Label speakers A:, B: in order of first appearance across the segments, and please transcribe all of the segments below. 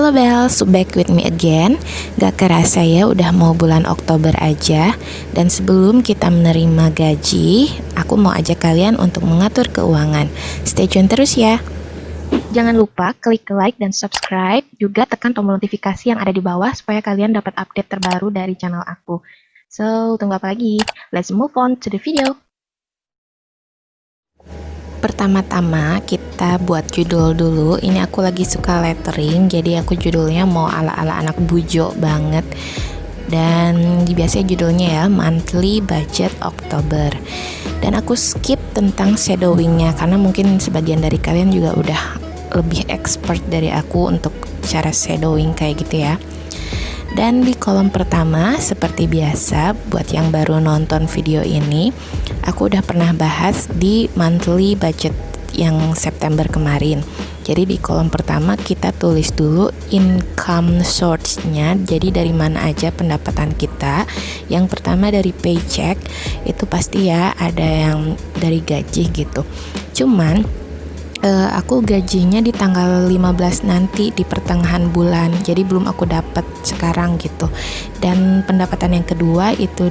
A: Halo Bells, back with me again. Gak kerasa ya udah mau bulan Oktober aja. Dan sebelum kita menerima gaji, aku mau ajak kalian untuk mengatur keuangan. Stay tune terus ya. Jangan lupa klik like dan subscribe. Juga tekan tombol notifikasi yang ada di bawah supaya kalian dapat update terbaru dari channel aku. So, tunggu apa lagi? Let's move on to the video. Pertama-tama kita buat judul dulu. Ini aku lagi suka lettering, jadi aku judulnya mau ala-ala anak bujo banget. Dan biasanya judulnya ya Monthly Budget Oktober. Dan aku skip tentang shadowingnya karena mungkin sebagian dari kalian juga udah lebih expert dari aku untuk cara shadowing kayak gitu ya. Dan di kolom pertama, seperti biasa, buat yang baru nonton video ini, aku udah pernah bahas di monthly budget yang September kemarin. Jadi di kolom pertama kita tulis dulu income source-nya, jadi dari mana aja pendapatan kita. Yang pertama dari paycheck, itu pasti ya ada yang dari gaji gitu. Cuman aku gajinya di tanggal 15 nanti di pertengahan bulan, jadi belum aku dapat sekarang gitu. Dan pendapatan yang kedua itu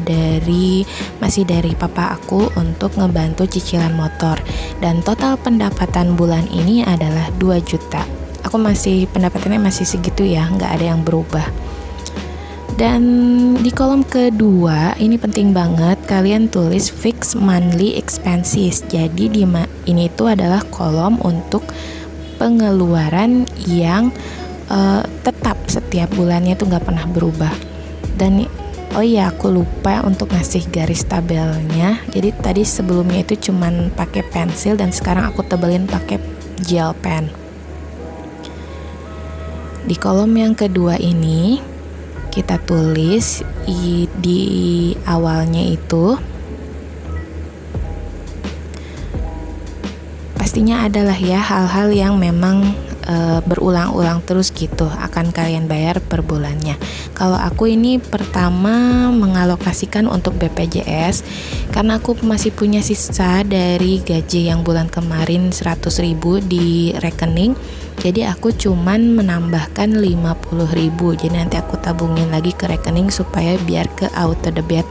A: masih dari papa aku untuk ngebantu cicilan motor. Dan total pendapatan bulan ini adalah 2 juta. Aku pendapatannya masih segitu ya, nggak ada yang berubah. Dan di kolom kedua ini penting banget kalian tulis fixed monthly expenses. Jadi ini itu adalah kolom untuk pengeluaran yang tetap setiap bulannya itu nggak pernah berubah. Dan oh iya, aku lupa untuk ngasih garis tabelnya. Jadi tadi sebelumnya itu cuman pakai pensil dan sekarang aku tebelin pakai gel pen. Di kolom yang kedua ini kita tulis di awalnya itu pastinya adalah ya hal-hal yang memang berulang-ulang terus gitu akan kalian bayar per bulannya. Kalau aku ini pertama mengalokasikan untuk BPJS karena aku masih punya sisa dari gaji yang bulan kemarin 100.000 di rekening. Jadi aku cuman menambahkan 50.000. Jadi nanti aku tabungin lagi ke rekening supaya biar ke auto debit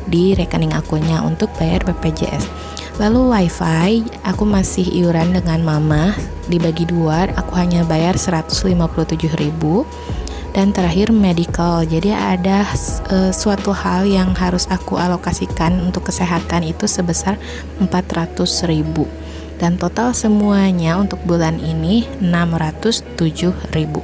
A: di rekening akunya untuk bayar BPJS. Lalu wifi aku masih iuran dengan mama dibagi 2, aku hanya bayar 157.000. Dan terakhir medical, jadi ada suatu hal yang harus aku alokasikan untuk kesehatan itu sebesar 400.000. Dan total semuanya untuk bulan ini 607.000.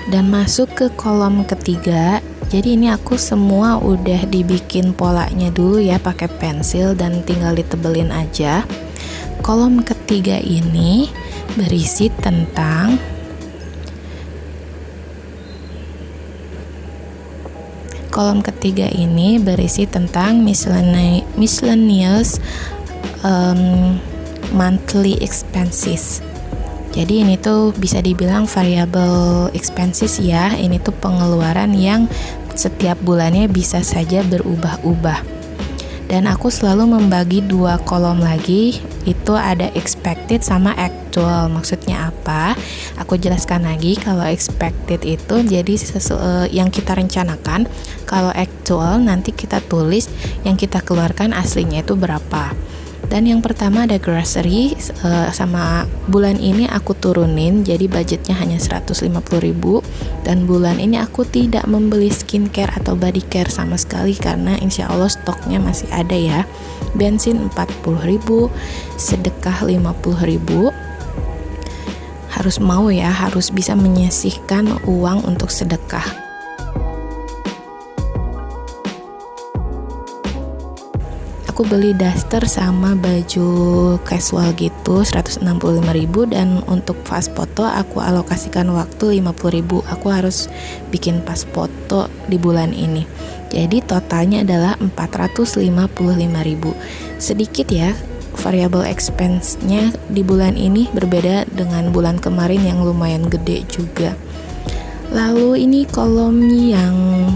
A: Dan masuk ke kolom ketiga. Jadi ini aku semua udah dibikin polanya dulu ya pakai pensil dan tinggal ditebelin aja. Kolom ketiga ini berisi tentang miscellaneous monthly expenses. Jadi ini tuh bisa dibilang variable expenses ya. Ini tuh pengeluaran yang setiap bulannya bisa saja berubah-ubah. Dan aku selalu membagi 2 kolom lagi. Itu ada expected sama actual. Maksudnya apa? Aku jelaskan lagi. Kalau expected itu jadi yang kita rencanakan. Kalau actual nanti kita tulis yang kita keluarkan aslinya itu berapa. Dan yang pertama ada grocery, sama bulan ini aku turunin, jadi budgetnya hanya 150.000. Dan bulan ini aku tidak membeli skincare atau body care sama sekali karena insya Allah stoknya masih ada ya. Bensin 40.000, sedekah 50.000. Harus bisa menyisihkan uang untuk sedekah. Aku beli daster sama baju casual gitu 165.000. Dan untuk pas foto aku alokasikan waktu 50.000. Aku harus bikin pas foto di bulan ini. Jadi totalnya adalah 455.000. Sedikit ya variable expense-nya di bulan ini berbeda dengan bulan kemarin yang lumayan gede juga. Lalu ini kolom yang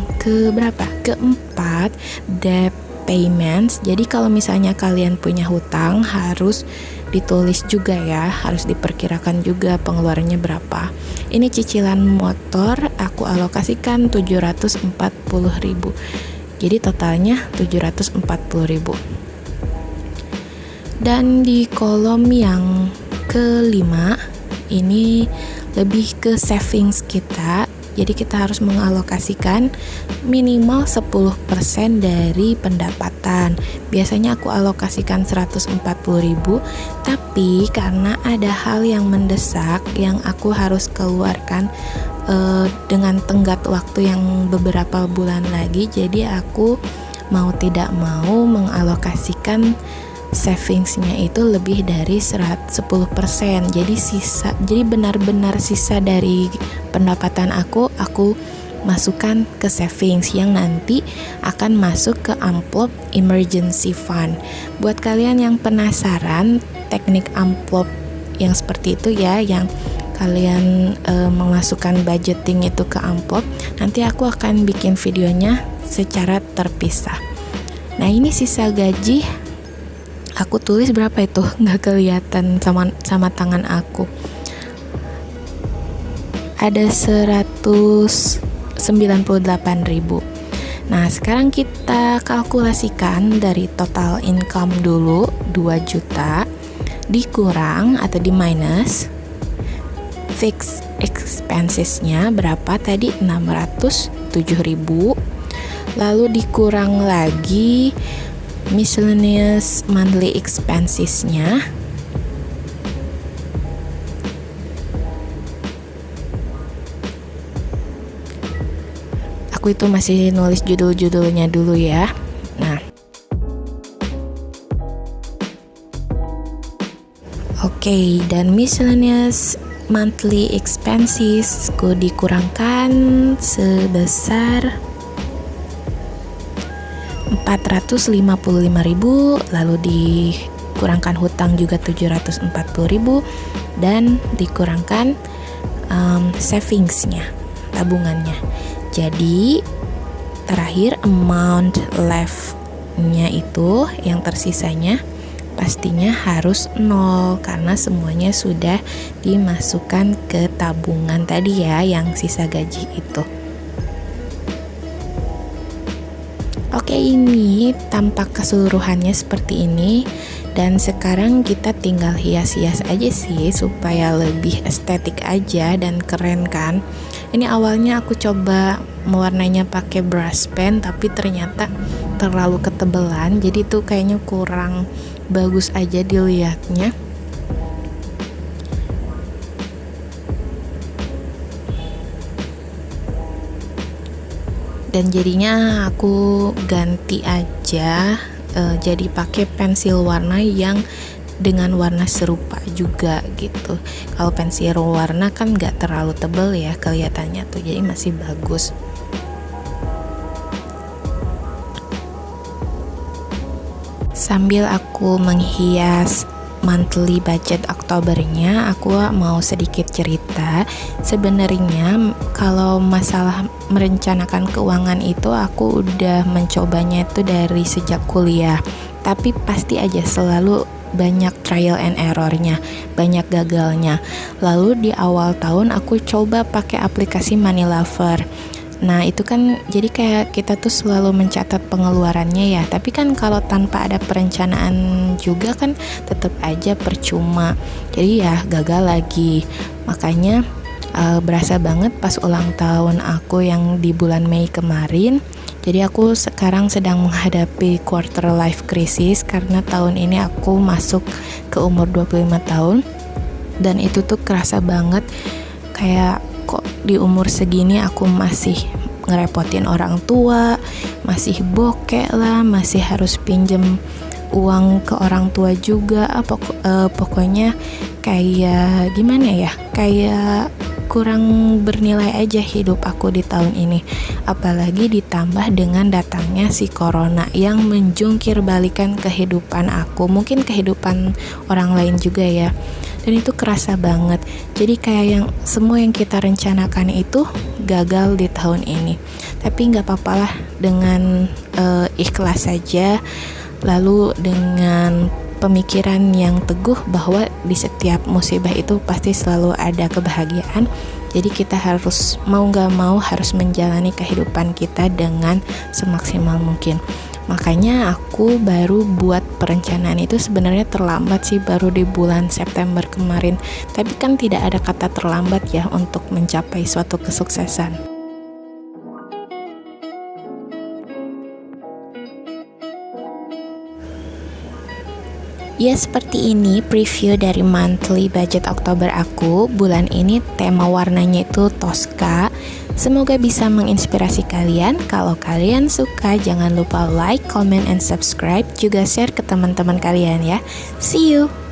A: keempat, debt payments. Jadi kalau misalnya kalian punya hutang harus ditulis juga ya, harus diperkirakan juga pengeluarannya berapa. Ini cicilan motor aku alokasikan 740.000. Jadi totalnya 740.000. Dan di kolom yang kelima ini lebih ke savings kita. Jadi kita harus mengalokasikan minimal 10% dari pendapatan. Biasanya aku alokasikan 140.000, tapi karena ada hal yang mendesak yang aku harus keluarkan dengan tenggat waktu yang beberapa bulan lagi, jadi aku mau tidak mau mengalokasikan savingsnya itu lebih dari 10%. Jadi benar-benar sisa dari pendapatan aku masukkan ke savings yang nanti akan masuk ke amplop emergency fund. Buat kalian yang penasaran teknik amplop yang seperti itu ya, yang kalian memasukkan budgeting itu ke amplop, nanti aku akan bikin videonya secara terpisah. Nah, ini sisa gaji aku tulis berapa itu, nggak kelihatan sama tangan aku. Ada 198.000. Nah, sekarang kita kalkulasikan dari total income dulu, 2 juta dikurang atau di minus fixed expensesnya berapa tadi, 607.000. Lalu dikurang lagi miscellaneous monthly expensesnya. Aku itu masih nulis judul-judulnya dulu ya. Nah, oke, dan miscellaneous monthly expenses ku dikurangkan sebesar 455.000, lalu dikurangkan hutang juga 740.000, dan dikurangkan savingsnya, tabungannya. Jadi terakhir amount left-nya itu yang tersisanya pastinya harus 0 karena semuanya sudah dimasukkan ke tabungan tadi ya, yang sisa gaji itu. Oke, ini tampak keseluruhannya seperti ini. Dan sekarang kita tinggal hias-hias aja sih supaya lebih estetik aja dan keren kan. Ini awalnya aku coba mewarnainya pakai brush pen, tapi ternyata terlalu ketebelan, jadi tuh kayaknya kurang bagus aja dilihatnya. Dan jadinya aku ganti aja, jadi pakai pensil warna yang dengan warna serupa juga gitu. Kalau pensil warna kan nggak terlalu tebal ya kelihatannya tuh, jadi masih bagus. Sambil aku menghias monthly budget Oktobernya, aku mau sedikit cerita. Sebenarnya kalau masalah merencanakan keuangan itu aku udah mencobanya itu dari sejak kuliah, tapi pasti aja selalu banyak trial and errornya, banyak gagalnya. Lalu di awal tahun aku coba pakai aplikasi Money Lover. Nah, itu kan jadi kayak kita tuh selalu mencatat pengeluarannya ya, tapi kan kalau tanpa ada perencanaan juga kan tetap aja percuma. Jadi ya gagal lagi. Makanya berasa banget pas ulang tahun aku yang di bulan Mei kemarin. Jadi aku sekarang sedang menghadapi quarter life crisis karena tahun ini aku masuk ke umur 25 tahun. Dan itu tuh kerasa banget kayak kok di umur segini aku masih ngerepotin orang tua, masih bokeh lah, masih harus pinjem uang ke orang tua juga. Pokoknya kayak gimana ya, kayak kurang bernilai aja hidup aku di tahun ini. Apalagi ditambah dengan datangnya si corona yang menjungkir balikan kehidupan aku, mungkin kehidupan orang lain juga ya. Dan itu kerasa banget. Jadi kayak yang semua yang kita rencanakan itu gagal di tahun ini. Tapi nggak apa-apalah, dengan ikhlas saja. Lalu dengan pemikiran yang teguh bahwa di setiap musibah itu pasti selalu ada kebahagiaan. Jadi kita harus mau gak mau harus menjalani kehidupan kita dengan semaksimal mungkin. Makanya aku baru buat perencanaan itu sebenarnya terlambat sih, baru di bulan September kemarin. Tapi kan tidak ada kata terlambat ya untuk mencapai suatu kesuksesan. Ya, seperti ini preview dari monthly budget Oktober aku. Bulan ini tema warnanya itu Tosca. Semoga bisa menginspirasi kalian. Kalau kalian suka, jangan lupa like, comment, and subscribe. Juga share ke teman-teman kalian ya. See you!